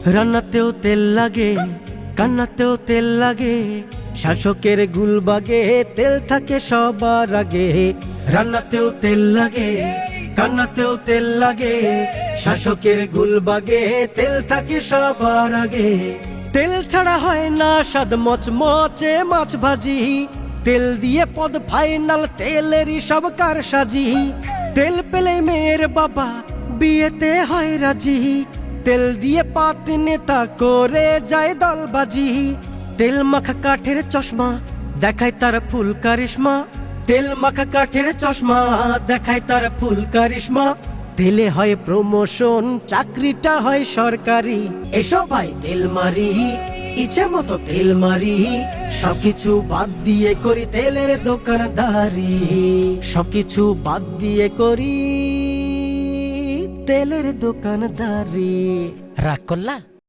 রান্নাতেও তেল লাগে, কান্নাতেও তেল লাগে, শাসকের গুলবাগে তেল থাকে সবার আগে। রান্নাতেও তেল লাগে, কান্নাতেও তেল লাগে, শাসকের গুলবাগে তেল থাকে সবার আগে। তেল ছাড়া হয় না স্বাদ মচমচে মাছ ভাজি, তেল দিয়ে পদ ফাইনাল তেলেরই সব কারসাজি। তেল পেলে মেয়ের বাবা বিয়েতে হয় রাজি, তেল দিয়ে পাত নেতা করে যায় দলবাজি। তেল মাখা কাঠের চশমা দেখায় তার ফুল কারিশমা, তেল মাখা কাঠের চশমা দেখায় তার ফুল কারিশমা। তেলে হয় প্রমোশন, চাকরিটা হয় সরকারি। এসব ভাই তেল মারি, ইচ্ছে মতো তেল মারি, সবকিছু বাদ দিয়ে করি তেলের দোকানদারি। সবকিছু বাদ দিয়ে করি তেলের দোকানদারি। রাগ করলা?